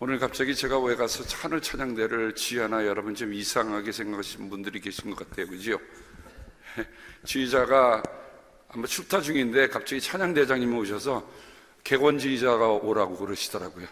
오늘 갑자기 제가 왜 가서 하늘 찬양대를 지하나 여러분 좀 이상하게 생각하시는 분들이 계신 것 같아요. 그죠? 지휘자가 아마 출타 중인데 갑자기 찬양대장님이 오셔서 객원 지휘자가 오라고 그러시더라고요.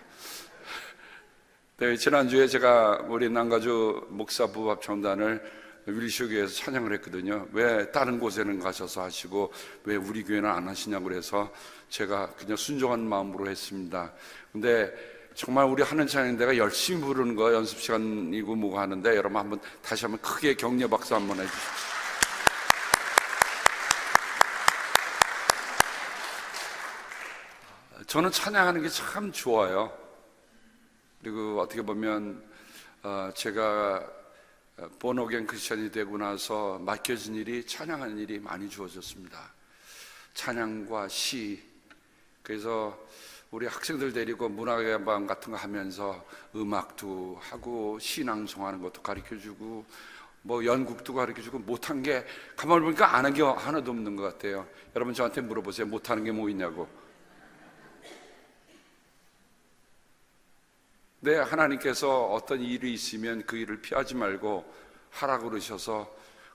네, 지난주에 제가 우리 남가주 목사부 합창단을 윌쇼교에서 찬양을 했거든요. 왜 다른 곳에는 가셔서 하시고 왜 우리 교회는 안 하시냐고 그래서 제가 그냥 순종한 마음으로 했습니다. 근데 정말 우리 하는 찬양대가 열심히 부르는 거 연습 시간이고 뭐고 하는데 여러분 한번 다시 한번 크게 격려 박수 한번 해주십시오. 저는 찬양하는 게 참 좋아요. 그리고 어떻게 보면 제가 본어겐 크리스천이 되고 나서 맡겨진 일이 찬양하는 일이 많이 주어졌습니다. 찬양과 시. 그래서 우리 학생들 데리고 문화예방 같은 거 하면서 음악도 하고 시낭송하는 것도 가르쳐주고 뭐 연극도 가르쳐주고 못한 게 가만히 보니까 안 한 게 하나도 없는 것 같아요. 여러분 저한테 물어보세요. 못하는 게 뭐 있냐고. 네, 하나님께서 어떤 일이 있으면 그 일을 피하지 말고 하라고 그러셔서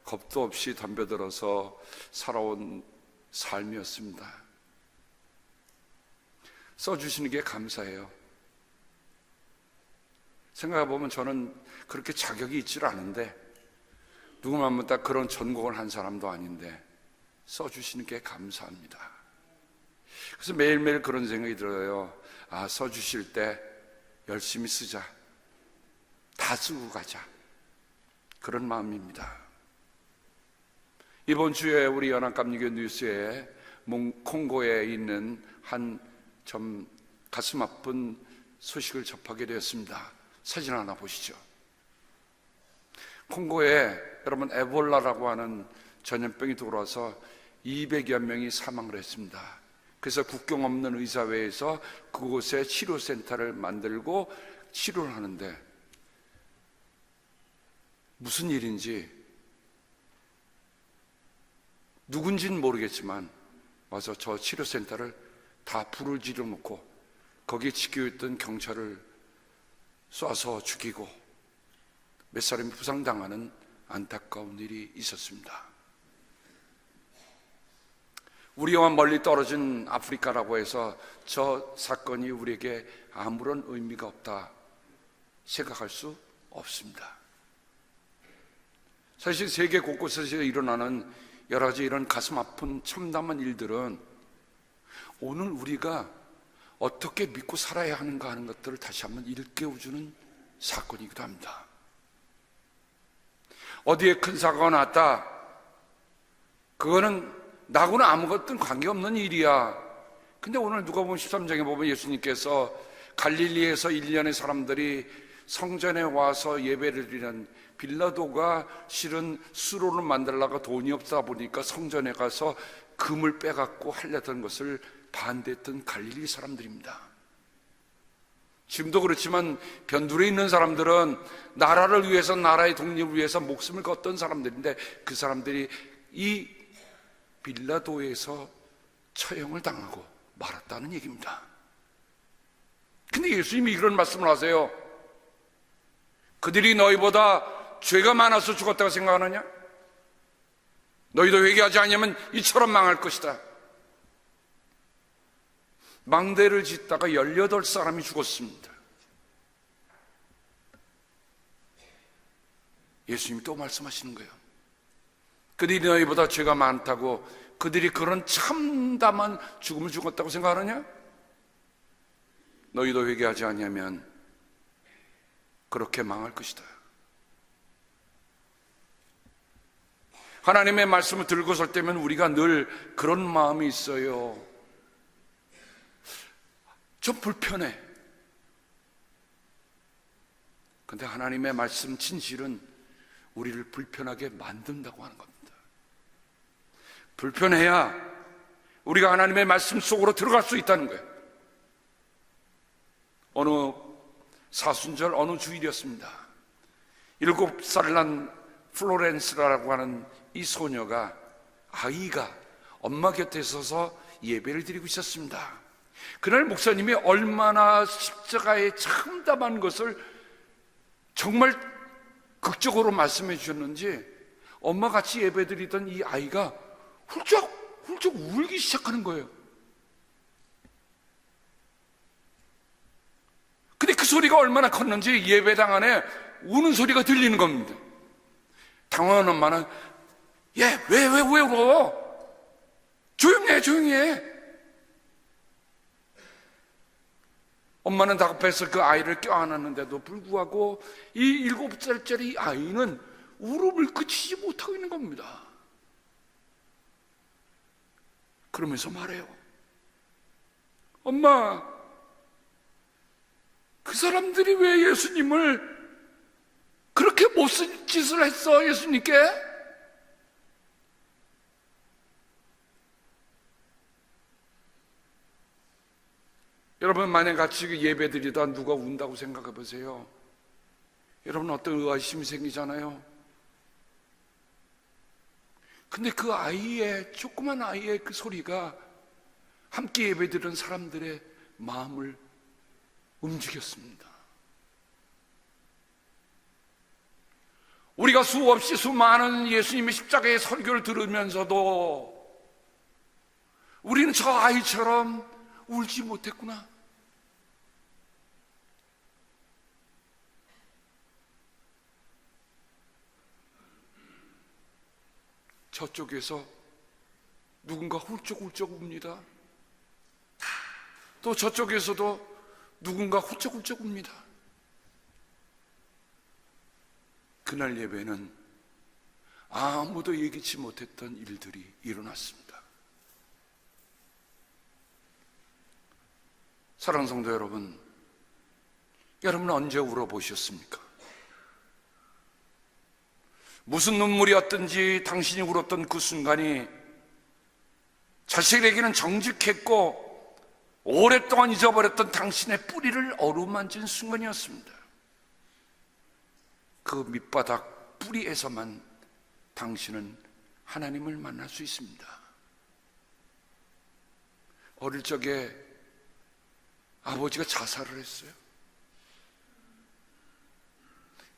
겁도 없이 덤벼들어서 살아온 삶이었습니다. 써주시는 게 감사해요. 생각해보면 저는 그렇게 자격이 있질 않은데 누구만 하면 딱 그런 전공을 한 사람도 아닌데 써주시는 게 감사합니다. 그래서 매일매일 그런 생각이 들어요. 아, 써주실 때 열심히 쓰자. 다 쓰고 가자. 그런 마음입니다. 이번 주에 우리 연합감리교 뉴스에 콩고에 있는 한 좀 가슴 아픈 소식을 접하게 되었습니다. 사진 하나 보시죠. 콩고에 여러분 에볼라라고 하는 전염병이 들어와서 200여 명이 사망을 했습니다. 그래서 국경 없는 의사회에서 그곳에 치료센터를 만들고 치료를 하는데 무슨 일인지 누군지는 모르겠지만 와서 저 치료센터를 다 불을 지르놓고 거기에 지켜있던 경찰을 쏴서 죽이고 몇 사람이 부상당하는 안타까운 일이 있었습니다. 우리와 멀리 떨어진 아프리카라고 해서 저 사건이 우리에게 아무런 의미가 없다 생각할 수 없습니다. 사실 세계 곳곳에서 일어나는 여러 가지 이런 가슴 아픈 참담한 일들은 오늘 우리가 어떻게 믿고 살아야 하는가 하는 것들을 다시 한번 일깨워주는 사건이기도 합니다. 어디에 큰 사고가 났다. 그거는 나하고는 아무것도 관계없는 일이야. 근데 오늘 누가복음 13장에 보면 예수님께서 갈릴리에서 1년의 사람들이 성전에 와서 예배를 드리는 빌라도가 실은 수로를 만들려고 돈이 없다 보니까 성전에 가서 금을 빼갖고 하려던 것을 반대했던 갈릴리 사람들입니다. 지금도 그렇지만 변두리에 있는 사람들은 나라를 위해서, 나라의 독립을 위해서 목숨을 걷던 사람들인데 그 사람들이 이 빌라도에서 처형을 당하고 말았다는 얘기입니다. 근데 예수님이 이런 말씀을 하세요. 그들이 너희보다 죄가 많아서 죽었다고 생각하느냐? 너희도 회개하지 않으면 이처럼 망할 것이다. 망대를 짓다가 18사람이 죽었습니다. 예수님이 또 말씀하시는 거예요. 그들이 너희보다 죄가 많다고 그들이 그런 참담한 죽음을 죽었다고 생각하느냐? 너희도 회개하지 않으면 그렇게 망할 것이다. 하나님의 말씀을 들고 설 때면 우리가 늘 그런 마음이 있어요. 좀 불편해. 근데 하나님의 말씀 진실은 우리를 불편하게 만든다고 하는 겁니다. 불편해야 우리가 하나님의 말씀 속으로 들어갈 수 있다는 거예요. 어느 사순절 어느 주일이었습니다. 7살 난 플로렌스라고 하는 이 소녀가, 아이가 엄마 곁에 서서 예배를 드리고 있었습니다. 그날 목사님이 얼마나 십자가에 참담한 것을 정말 극적으로 말씀해 주셨는지, 엄마 같이 예배드리던 이 아이가 훌쩍 울기 시작하는 거예요. 근데 그 소리가 얼마나 컸는지 예배당 안에 우는 소리가 들리는 겁니다. 당황한 엄마는, 얘 왜 울어? 조용히 해. 엄마는 다급해서 그 아이를 껴안았는데도 불구하고 이 7살짜리 아이는 울음을 그치지 못하고 있는 겁니다. 그러면서 말해요. 엄마, 그 사람들이 왜 예수님을 그렇게 못쓸 짓을 했어, 예수님께? 여러분, 만약 같이 예배 드리다 누가 운다고 생각해 보세요. 여러분, 어떤 의아심이 생기잖아요. 근데 그 아이의, 조그만 아이의 그 소리가 함께 예배 드리는 사람들의 마음을 움직였습니다. 우리가 수없이 수많은 예수님의 십자가의 설교를 들으면서도 우리는 저 아이처럼 울지 못했구나. 저쪽에서 누군가 훌쩍훌쩍 웁니다. 또 저쪽에서도 누군가 훌쩍훌쩍 웁니다. 그날 예배는 아무도 예기치 못했던 일들이 일어났습니다. 사랑하는 성도 여러분, 여러분은 언제 울어보셨습니까? 무슨 눈물이었든지 당신이 울었던 그 순간이 자식에게는 정직했고 오랫동안 잊어버렸던 당신의 뿌리를 어루만진 순간이었습니다. 그 밑바닥 뿌리에서만 당신은 하나님을 만날 수 있습니다. 어릴 적에 아버지가 자살을 했어요.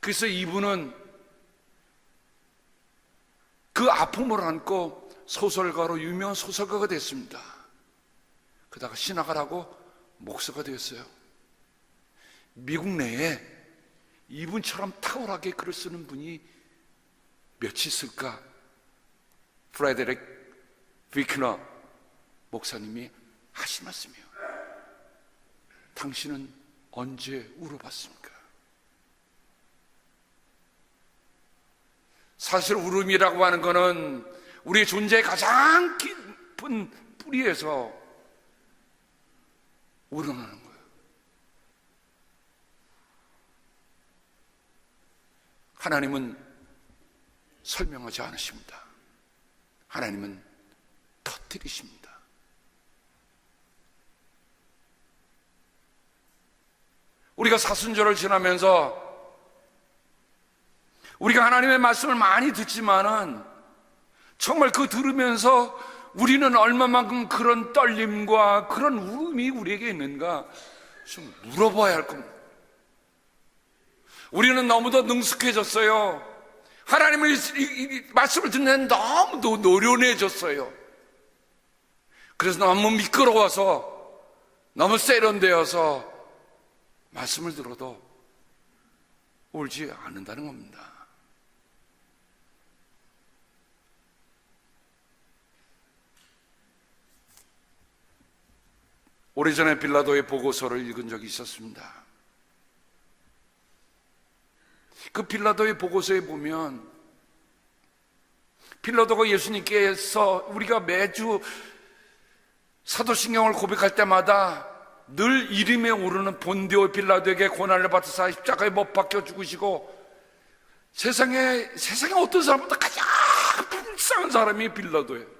그래서 이분은 그 아픔을 안고 소설가로 유명한 소설가가 됐습니다. 그러다가 신학을 하고 목사가 되었어요. 미국 내에 이분처럼 탁월하게 글을 쓰는 분이 몇이 있을까? 프레데릭 비크너 목사님이 하신 말씀이에요. 당신은 언제 울어봤습니까? 사실 울음이라고 하는 것은 우리의 존재의 가장 깊은 뿌리에서 우러나는 거예요. 하나님은 설명하지 않으십니다. 하나님은 터뜨리십니다. 우리가 사순절을 지나면서 우리가 하나님의 말씀을 많이 듣지만은 정말 그 들으면서 우리는 얼마만큼 그런 떨림과 그런 울음이 우리에게 있는가 좀 물어봐야 할 겁니다. 우리는 너무도 능숙해졌어요. 하나님의 말씀을 듣는 너무 노련해졌어요. 그래서 너무 미끄러워서 너무 세련되어서 말씀을 들어도 울지 않는다는 겁니다. 오래전에 빌라도의 보고서를 읽은 적이 있었습니다. 그 빌라도의 보고서에 보면 빌라도가 예수님께서 우리가 매주 사도신경을 고백할 때마다 늘 이름에 오르는 본디오 빌라도에게 고난을 받으사 십자가에 못 박혀 죽으시고 세상에 어떤 사람보다 가장 불쌍한 사람이 빌라도예요.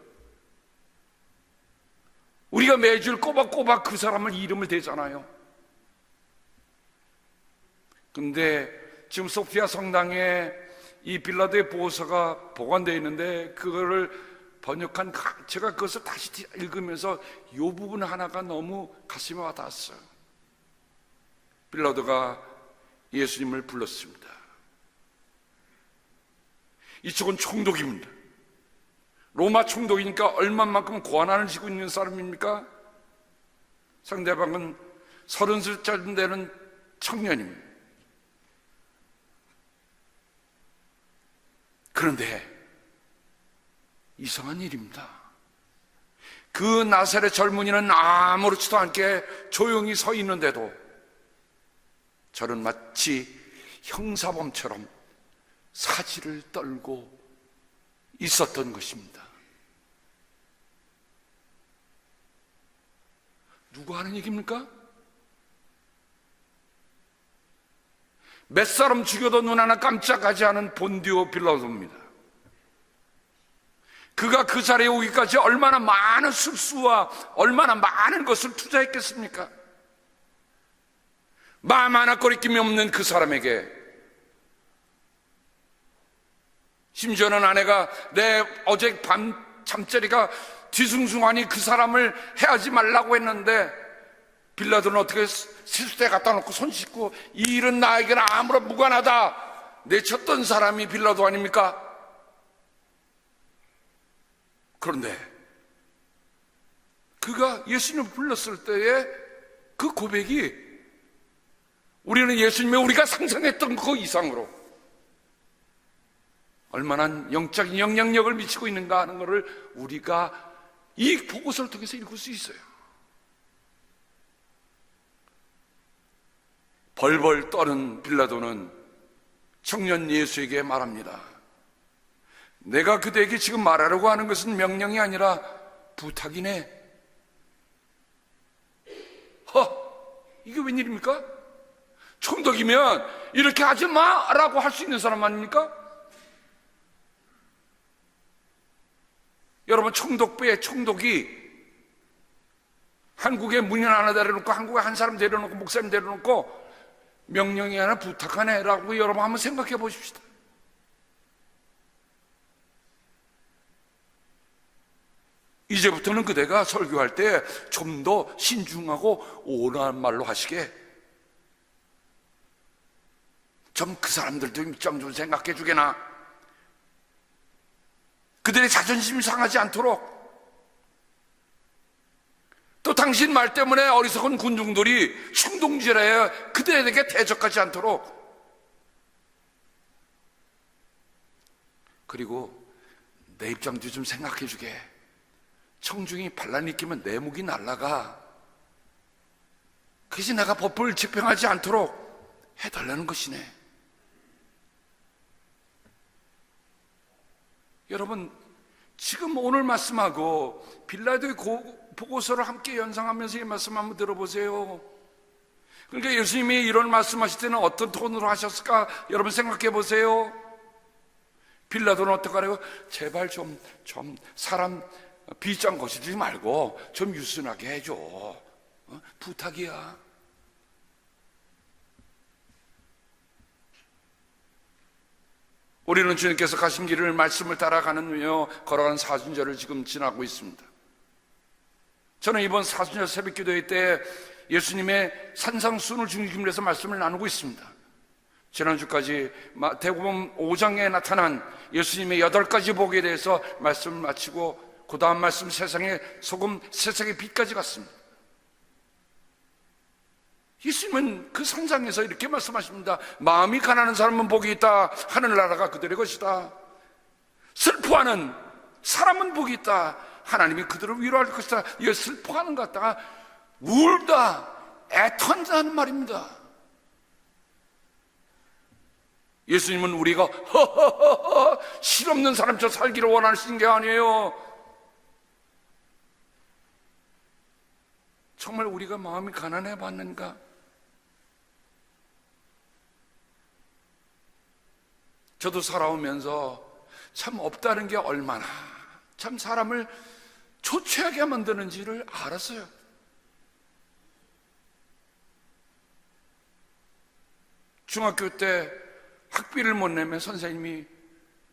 우리가 매주 꼬박꼬박 그 사람을 이름을 대잖아요. 근데 지금 소피아 성당에 이 빌라도의 보고서가 보관되어 있는데 그거를 번역한 제가 그것을 다시 읽으면서 이 부분 하나가 너무 가슴에 와닿았어요. 빌라도가 예수님을 불렀습니다. 이쪽은 총독입니다. 로마 총독이니까 얼마만큼 고난을 지고 있는 사람입니까? 상대방은 30살쯤 되는 청년입니다. 그런데 이상한 일입니다. 그 나사렛 젊은이는 아무렇지도 않게 조용히 서 있는데도 저는 마치 형사범처럼 사지를 떨고 있었던 것입니다. 누가 하는 얘기입니까? 몇 사람 죽여도 눈 하나 깜짝하지 않은 본디오 빌라도입니다. 그가 그 자리에 오기까지 얼마나 많은 술수와 얼마나 많은 것을 투자했겠습니까? 말 하나 거리낌이 없는 그 사람에게, 심지어는 아내가 내 어제 밤 잠자리가 뒤숭숭하니 그 사람을 해하지 말라고 했는데 빌라도는 어떻게 세수대 갖다 놓고 손 씻고 이 일은 나에게는 아무런 무관하다 내쳤던 사람이 빌라도 아닙니까? 그런데 그가 예수님을 불렀을 때의 그 고백이 우리는 예수님의 우리가 상상했던 그 이상으로 얼마나 영적인 영향력을 미치고 있는가 하는 것을 우리가 이 보고서를 통해서 읽을 수 있어요. 벌벌 떠는 빌라도는 청년 예수에게 말합니다. 내가 그대에게 지금 말하려고 하는 것은 명령이 아니라 부탁이네. 이게 웬일입니까? 총독이면 이렇게 하지 마라고 할 수 있는 사람 아닙니까? 여러분, 총독부의 총독이 한국에 문인 하나 데려놓고 한국에 한 사람 데려놓고 목사님 데려놓고 명령이 아니라 부탁하네라고 여러분 한번 생각해 보십시다. 이제부터는 그대가 설교할 때 좀 더 신중하고 온화한 말로 하시게, 좀 그 사람들도 입장 좀 생각해 주게나, 그들의 자존심이 상하지 않도록, 또 당신 말 때문에 어리석은 군중들이 충동질하여 그들에게 대적하지 않도록, 그리고 내 입장도 좀 생각해 주게, 청중이 반란이 끼면 내 목이 날아가, 그래서 내가 법을 집행하지 않도록 해달라는 것이네. 여러분, 지금 오늘 말씀하고 빌라도의 보고서를 함께 연상하면서 이 말씀 한번 들어보세요. 그러니까 예수님이 이런 말씀하실 때는 어떤 톤으로 하셨을까 여러분 생각해 보세요. 빌라도는 어떡하래요? 제발 좀 사람 비장 거시지 말고 좀 유순하게 해줘. 부탁이야. 우리는 주님께서 가신 길을 말씀을 따라가며 걸어가는 사순절을 지금 지나고 있습니다. 저는 이번 사순절 새벽 기도회 때 예수님의 산상수훈을 중심으로 해서 말씀을 나누고 있습니다. 지난주까지 마태복음 5장에 나타난 예수님의 8가지 복에 대해서 말씀을 마치고 그 다음 말씀 세상의 소금, 세상의 빛까지 갔습니다. 예수님은 그 산상에서 이렇게 말씀하십니다. 마음이 가난한 사람은 복이 있다. 하늘나라가 그들의 것이다. 슬퍼하는 사람은 복이 있다. 하나님이 그들을 위로할 것이다. 이 슬퍼하는 것 갖다가 울다, 애턴다는 말입니다. 예수님은 우리가 허허허허 실없는 사람처럼 살기를 원하시는 게 아니에요. 정말 우리가 마음이 가난해 봤는가? 저도 살아오면서 참 없다는 게 얼마나 참 사람을 초췌하게 만드는지를 알았어요. 중학교 때 학비를 못 내면 선생님이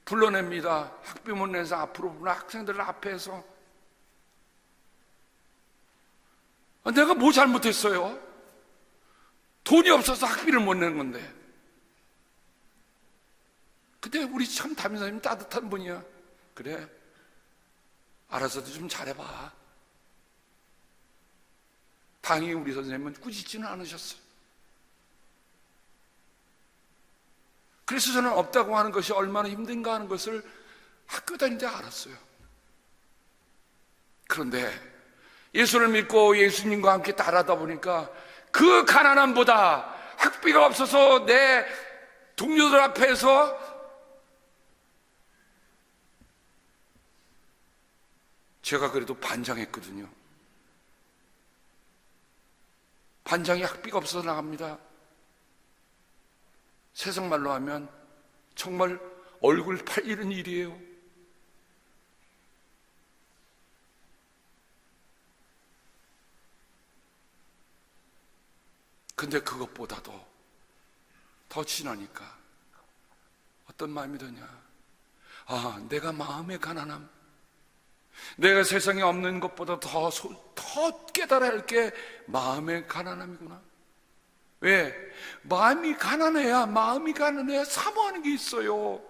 불러냅니다. 학비문 내서 앞으로 부르는 학생들 앞에서. 내가 뭐 잘못했어요? 돈이 없어서 학비를 못 내는 건데. 근데 우리 참 담임선생님 따뜻한 분이야. 그래, 알아서도 좀 잘해봐. 당연히 우리 선생님은 꾸짖지는 않으셨어요. 그래서 저는 없다고 하는 것이 얼마나 힘든가 하는 것을 학교 다닐 때 알았어요. 그런데 예수를 믿고 예수님과 함께 따라다 보니까 그 가난함보다 학비가 없어서 내 동료들 앞에서 제가 그래도 반장했거든요. 반장이 학비가 없어서 나갑니다. 세상 말로 하면 정말 얼굴 팔리는 일이에요. 근데 그것보다도 더 지나니까 어떤 마음이 드냐? 아, 내가 마음의 가난함, 내가 세상에 없는 것보다 더 깨달아야 할 게 마음의 가난함이구나. 왜? 마음이 가난해야 사모하는 게 있어요.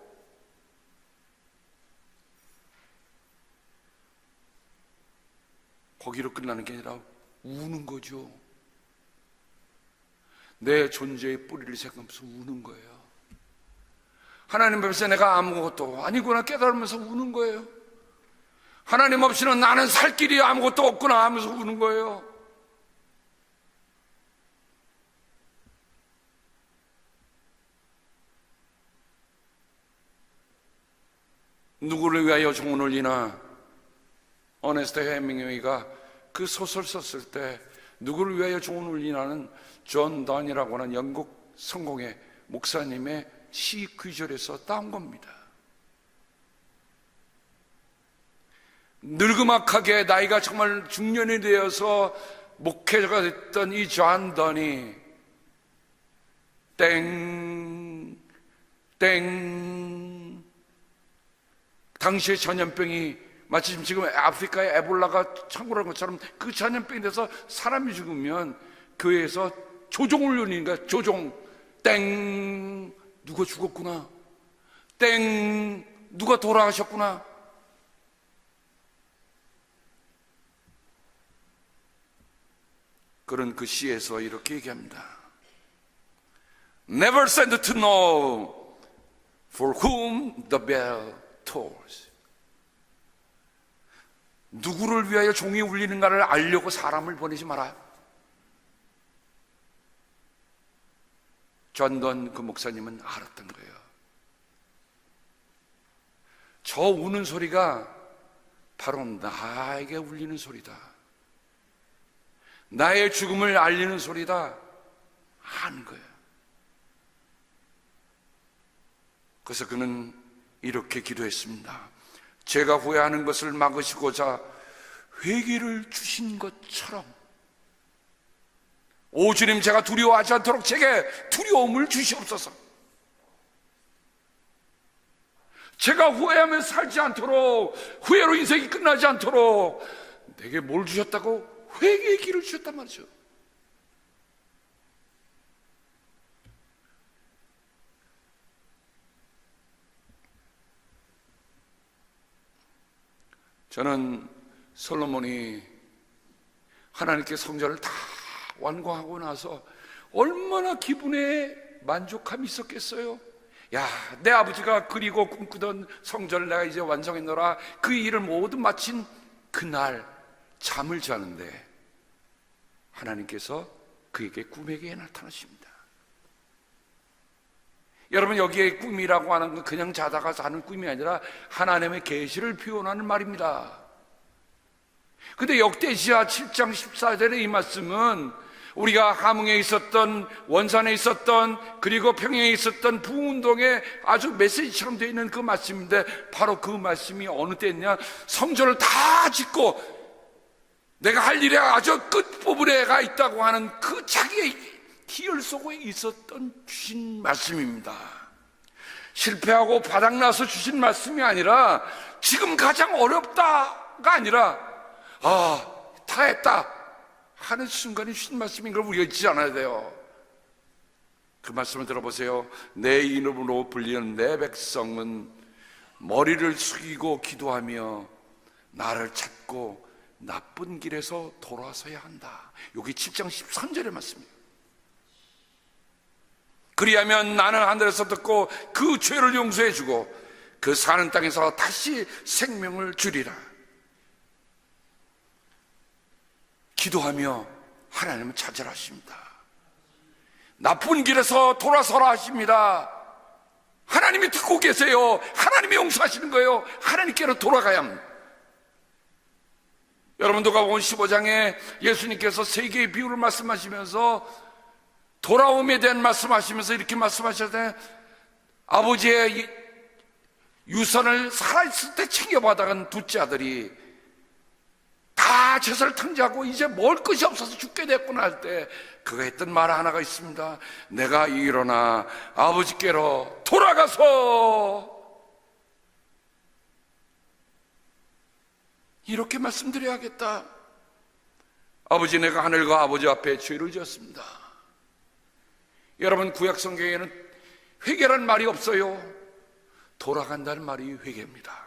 거기로 끝나는 게 아니라 우는 거죠. 내 존재의 뿌리를 생각하면서 우는 거예요. 하나님 앞에서 내가 아무것도 아니구나 깨달으면서 우는 거예요. 하나님 없이는 나는 살 길이 아무것도 없구나 하면서 우는 거예요. 누구를 위하여 종을 울리나? 어네스트 헤밍웨이가 그 소설 썼을 때 누구를 위하여 종을 울리나는 존 던이라고 하는 영국 성공의 목사님의 시 귀절에서 따온 겁니다. 늙음악하게 나이가 정말 중년이 되어서 목회자가 됐던 이 존 던이 당시의 전염병이 마치 지금 아프리카에 에볼라가 창궐한 것처럼 그 전염병이 돼서 사람이 죽으면 교회에서 조종을 울리니까 조종 누가 죽었구나, 누가 돌아가셨구나. 그런 그 시에서 이렇게 얘기합니다. Never send to know for whom the bell tolls. 누구를 위하여 종이 울리는가를 알려고 사람을 보내지 마라. 존던 그 목사님은 알았던 거예요. 저 우는 소리가 바로 나에게 울리는 소리다, 나의 죽음을 알리는 소리다 하는 거예요. 그래서 그는 이렇게 기도했습니다. 제가 후회하는 것을 막으시고자 회개를 주신 것처럼 오 주님, 제가 두려워하지 않도록 제게 두려움을 주시옵소서. 제가 후회하며 살지 않도록, 후회로 인생이 끝나지 않도록 내게 뭘 주셨다고? 회개의 길을 주셨단 말이죠. 저는 솔로몬이 하나님께 성전을 다 완공하고 나서 얼마나 기분에 만족함이 있었겠어요. 야, 내 아버지가 그리고 꿈꾸던 성전을 내가 이제 완성했노라. 그 일을 모두 마친 그날 잠을 자는데 하나님께서 그에게 꿈에게 나타나십니다. 여러분, 여기에 꿈이라고 하는 건 그냥 자다가 자는 꿈이 아니라 하나님의 계시를 표현하는 말입니다. 근데 역대시야 7장 14절의 이 말씀은 우리가 함흥에 있었던, 원산에 있었던, 그리고 평양에 있었던 부운동의 아주 메시지처럼 되어 있는 그 말씀인데, 바로 그 말씀이 어느 때였냐? 성전을 다 짓고 내가 할 일에 아주 끝부분에가 있다고 하는 그 자기의 희열 속에 있었던 주신 말씀입니다. 실패하고 바닥나서 주신 말씀이 아니라 지금 가장 어렵다가 아니라 다 했다 하는 순간이 주신 말씀인 걸 우리가 잊지 않아야 돼요. 그 말씀을 들어보세요. 내 이름으로 불리는 내 백성은 머리를 숙이고 기도하며 나를 찾고 나쁜 길에서 돌아서야 한다. 여기 7장 13절의 말씀이에요. 그리하면 나는 하늘에서 듣고 그 죄를 용서해 주고 그 사는 땅에서 다시 생명을 주리라. 기도하며 하나님은 찾으라 하십니다. 나쁜 길에서 돌아서라 하십니다. 하나님이 듣고 계세요. 하나님이 용서하시는 거예요. 하나님께로 돌아가야 합니다. 여러분, 누가복음 15장에 예수님께서 세 개의 비유를 말씀하시면서 돌아옴에 대한 말씀하시면서 이렇게 말씀하셨어요. 아버지의 유산을 살아있을 때 챙겨받아간 둘째 아들이 다 재산을 탕자하고 이제 먹을 것이 없어서 죽게 됐구나 할 때 그가 했던 말 하나가 있습니다. 내가 일어나 아버지께로 돌아가서, 이렇게 말씀드려야겠다. 아버지, 내가 하늘과 아버지 앞에 죄를 지었습니다. 여러분, 구약 성경에는 회개란 말이 없어요. 돌아간다는 말이 회개입니다.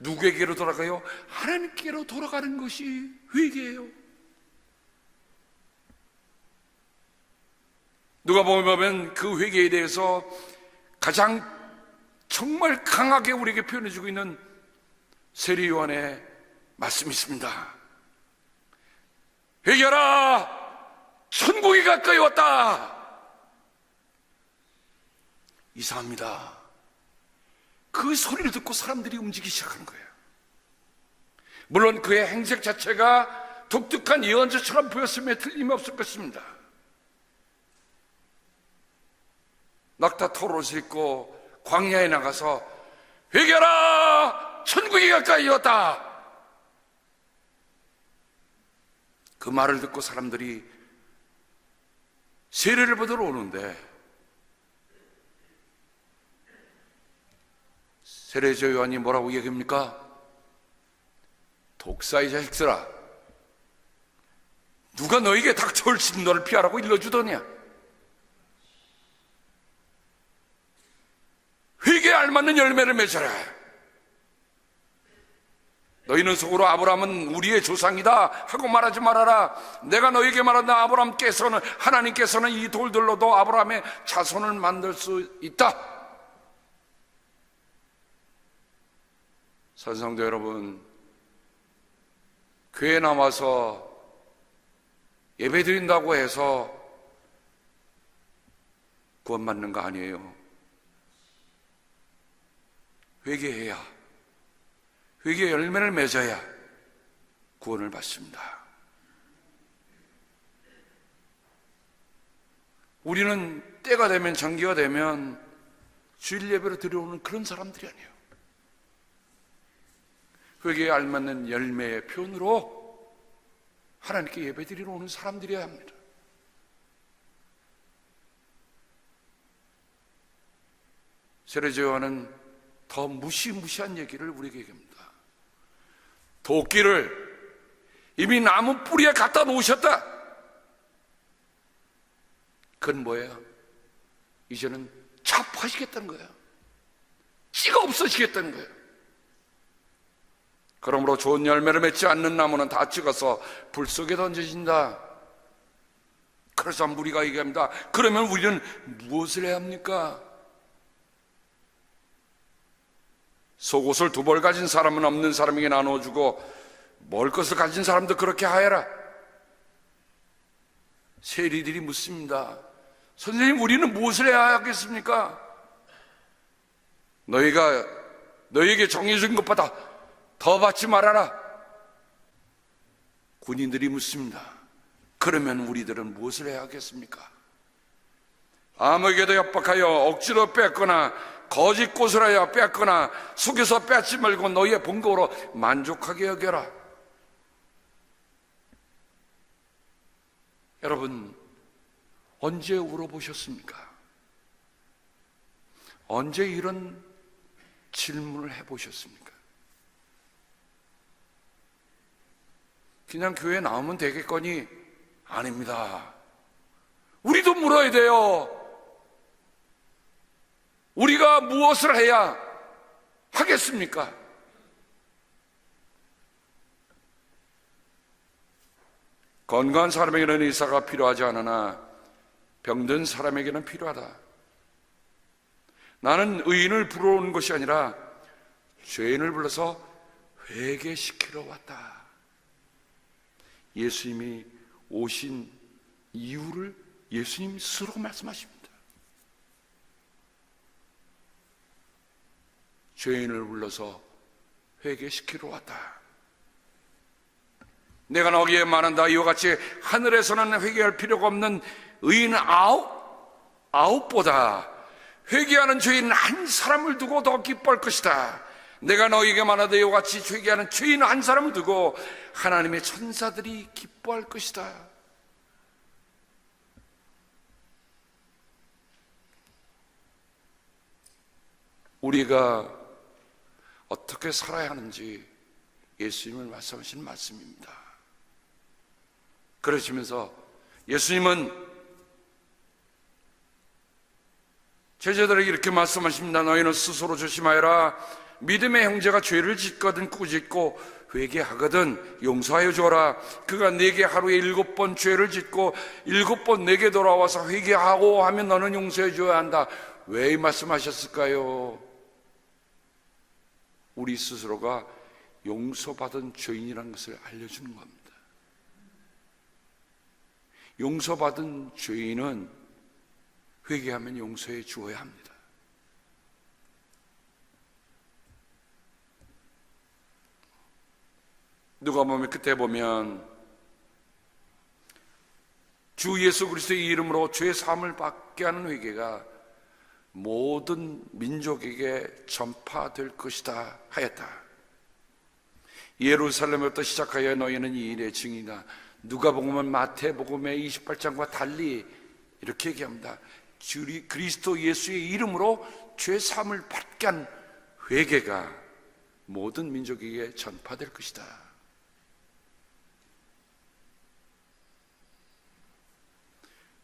누구에게로 돌아가요? 하나님께로 돌아가는 것이 회개예요. 누가 보면 그 회개에 대해서 가장 정말 강하게 우리에게 표현해주고 있는 세례 요한의 말씀이 있습니다. 회개하라, 천국이 가까이 왔다. 이상합니다. 그 소리를 듣고 사람들이 움직이기 시작한 거예요. 물론 그의 행색 자체가 독특한 예언자처럼 보였음에 틀림이 없을 것입니다. 낙타 털옷을 입고 광야에 나가서 회개하라, 천국이 가까이 왔다. 그 말을 듣고 사람들이 세례를 받으러 오는데 세례자 요한이 뭐라고 얘기합니까? 독사의 자식들아, 누가 너에게 닥쳐올 진노를 피하라고 일러주더냐? 회개에 알맞는 열매를 맺어라. 너희는 속으로 아브라함은 우리의 조상이다 하고 말하지 말아라. 내가 너에게 말한다. 하나님께서는 이 돌들로도 아브라함의 자손을 만들 수 있다. 산성도 여러분, 교회에 나와서 예배 드린다고 해서 구원받는 거 아니에요. 회개해야, 회개의 열매를 맺어야 구원을 받습니다. 우리는 때가 되면, 장기가 되면 주일 예배로 들여오는 그런 사람들이 아니에요. 회개에 알맞는 열매의 표현으로 하나님께 예배드리러 오는 사람들이어야 합니다. 세례자 요한은 더 무시무시한 얘기를 우리에게 얘기합니다. 도끼를 이미 나무 뿌리에 갖다 놓으셨다. 그건 뭐예요? 이제는 차포하시겠다는 거예요. 씨가 없어지겠다는 거예요. 그러므로 좋은 열매를 맺지 않는 나무는 다 찍어서 불 속에 던져진다. 그래서 우리가 얘기합니다. 그러면 우리는 무엇을 해야 합니까? 속옷을 2벌 가진 사람은 없는 사람에게 나눠주고 먹을 것을 가진 사람도 그렇게 하여라. 세리들이 묻습니다. 선생님, 우리는 무엇을 해야 하겠습니까? 너희에게 정해진 것보다 더 받지 말아라. 군인들이 묻습니다. 그러면 우리들은 무엇을 해야 하겠습니까? 아무에게도 협박하여 억지로 뺏거나 거짓 고술하여 뺏거나 속여서 뺏지 말고 너희의 본거로 만족하게 여겨라. 여러분, 언제 울어보셨습니까? 언제 이런 질문을 해보셨습니까? 그냥 교회 나오면 되겠거니? 아닙니다. 우리도 물어야 돼요. 우리가 무엇을 해야 하겠습니까? 건강한 사람에게는 의사가 필요하지 않으나 병든 사람에게는 필요하다. 나는 의인을 부르는 것이 아니라 죄인을 불러서 회개시키러 왔다. 예수님이 오신 이유를 예수님 스스로 말씀하십니다. 죄인을 불러서 회개시키러 왔다. 내가 너희에게 말한다. 이와 같이 하늘에서는 회개할 필요가 없는 의인 아홉보다 회개하는 죄인 한 사람을 두고 더 기뻐할 것이다. 내가 너희에게 말하되 이와 같이 회개하는 죄인 한 사람을 두고 하나님의 천사들이 기뻐할 것이다. 우리가 어떻게 살아야 하는지 예수님을 말씀하신 말씀입니다. 그러시면서 예수님은 제자들에게 이렇게 말씀하십니다. 너희는 스스로 조심하여라. 믿음의 형제가 죄를 짓거든 꾸짖고 회개하거든 용서하여 주어라. 그가 네게 하루에 7번 죄를 짓고 7번 내게 돌아와서 회개하고 하면 너는 용서해 줘야 한다. 왜 이 말씀하셨을까요? 우리 스스로가 용서받은 죄인이라는 것을 알려주는 겁니다. 용서받은 죄인은 회개하면 용서해 주어야 합니다. 누가복음 끝에 보면 주 예수 그리스도의 이름으로 죄 사함을 받게 하는 회개가 모든 민족에게 전파될 것이다 하였다. 예루살렘부터 시작하여 너희는 이 일의 증인이다. 누가복음은 마태복음의 28장과 달리 이렇게 얘기합니다. 그리스도 예수의 이름으로 죄 사함을 받게 한 회개가 모든 민족에게 전파될 것이다.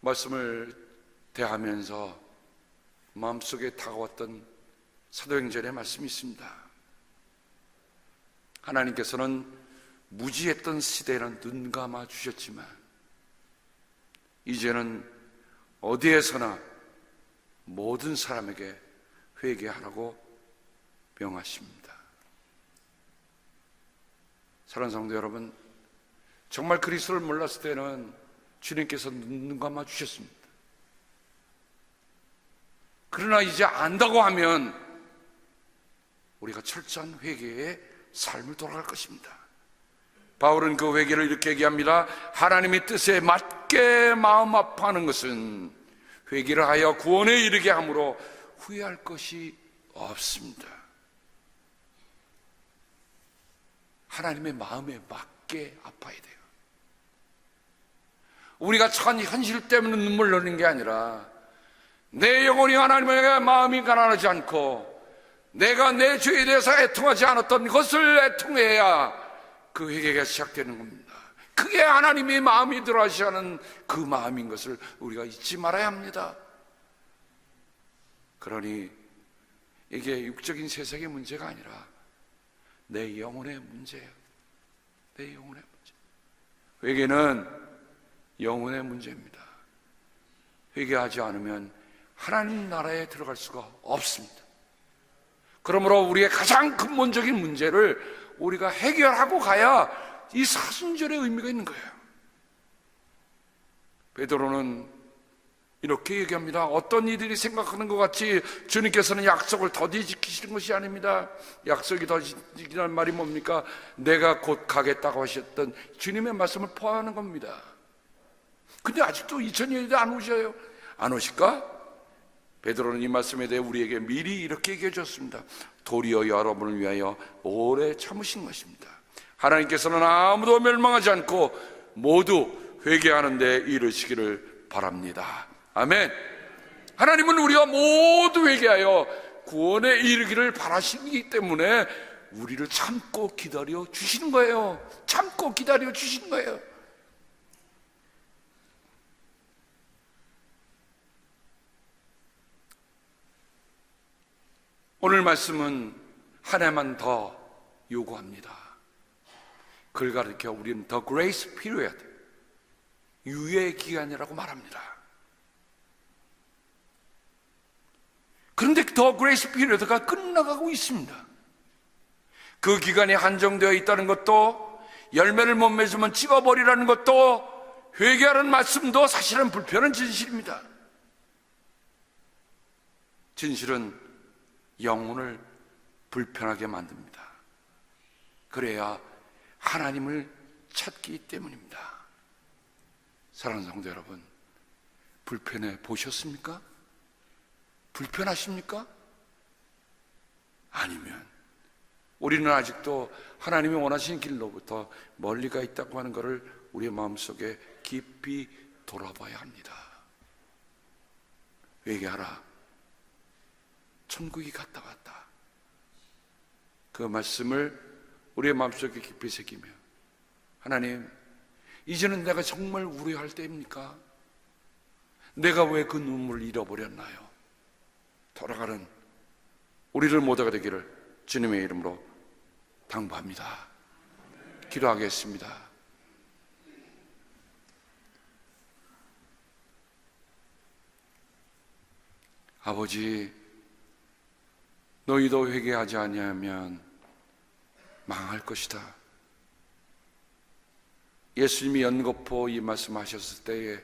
말씀을 대하면서 마음속에 다가왔던 사도행전의 말씀이 있습니다. 하나님께서는 무지했던 시대에는 눈 감아 주셨지만 이제는 어디에서나 모든 사람에게 회개하라고 명하십니다. 사랑하는 성도 여러분, 정말 그리스도를 몰랐을 때는 주님께서 눈 감아 주셨습니다. 그러나 이제 안다고 하면 우리가 철저한 회개의 삶을 돌아갈 것입니다. 바울은 그 회개를 이렇게 얘기합니다. 하나님의 뜻에 맞게 마음 아파하는 것은 회개를 하여 구원에 이르게 함으로 후회할 것이 없습니다. 하나님의 마음에 맞게 아파야 돼요. 우리가 처한 현실 때문에 눈물 흘리는 게 아니라 내 영혼이 하나님에게 마음이 가난하지 않고 내가 내 죄에 대해서 애통하지 않았던 것을 애통해야 그 회개가 시작되는 겁니다. 그게 하나님의 마음이 들어하시는 그 마음인 것을 우리가 잊지 말아야 합니다. 그러니 이게 육적인 세상의 문제가 아니라 내 영혼의 문제예요. 내 영혼의 문제. 회개는 영혼의 문제입니다. 회개하지 않으면 하나님 나라에 들어갈 수가 없습니다. 그러므로 우리의 가장 근본적인 문제를 우리가 해결하고 가야 이 사순절의 의미가 있는 거예요. 베드로는 이렇게 얘기합니다. 어떤 이들이 생각하는 것 같이 주님께서는 약속을 더디 지키시는 것이 아닙니다. 약속이 더디 지키는 말이 뭡니까? 내가 곧 가겠다고 하셨던 주님의 말씀을 포함하는 겁니다. 근데 아직도 2000년이 안 오셔요. 안 오실까? 베드로는 이 말씀에 대해 우리에게 미리 이렇게 얘기해 줬습니다. 도리어 여러분을 위하여 오래 참으신 것입니다. 하나님께서는 아무도 멸망하지 않고 모두 회개하는 데 이르시기를 바랍니다. 아멘. 하나님은 우리가 모두 회개하여 구원에 이르기를 바라시기 때문에 우리를 참고 기다려 주시는 거예요. 참고 기다려 주시는 거예요. 오늘 말씀은 하나만 더 요구합니다. 그걸 가르쳐 우리는 The Grace Period, 유예 기간이라고 말합니다. 그런데 The Grace Period가 끝나가고 있습니다. 그 기간이 한정되어 있다는 것도, 열매를 못 맺으면 찍어버리라는 것도, 회개하라는 말씀도 사실은 불편한 진실입니다. 진실은 영혼을 불편하게 만듭니다. 그래야 하나님을 찾기 때문입니다. 사랑하는 성도 여러분, 불편해 보셨습니까? 불편하십니까? 아니면 우리는 아직도 하나님이 원하시는 길로부터 멀리 가 있다고 하는 것을 우리의 마음속에 깊이 돌아봐야 합니다. 회개하라, 천국이 갔다 왔다. 그 말씀을 우리의 마음속에 깊이 새기며, 하나님, 이제는 내가 정말 우려할 때입니까? 내가 왜 그 눈물을 잃어버렸나요? 돌아가는 우리를 모두가 되기를 주님의 이름으로 당부합니다. 기도하겠습니다. 아버지, 너희도 회개하지 아니하면 망할 것이다. 예수님이 연거푸 이 말씀하셨을 때에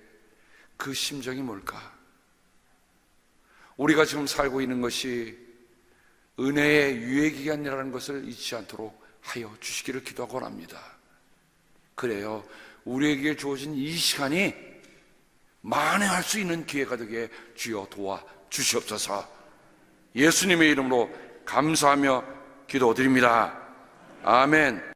그 심정이 뭘까? 우리가 지금 살고 있는 것이 은혜의 유예기간이라는 것을 잊지 않도록 하여 주시기를 기도하고 합니다. 그래요, 우리에게 주어진 이 시간이 만회할 수 있는 기회가 되게 주여 도와 주시옵소서. 예수님의 이름으로 감사하며 기도드립니다. 아멘.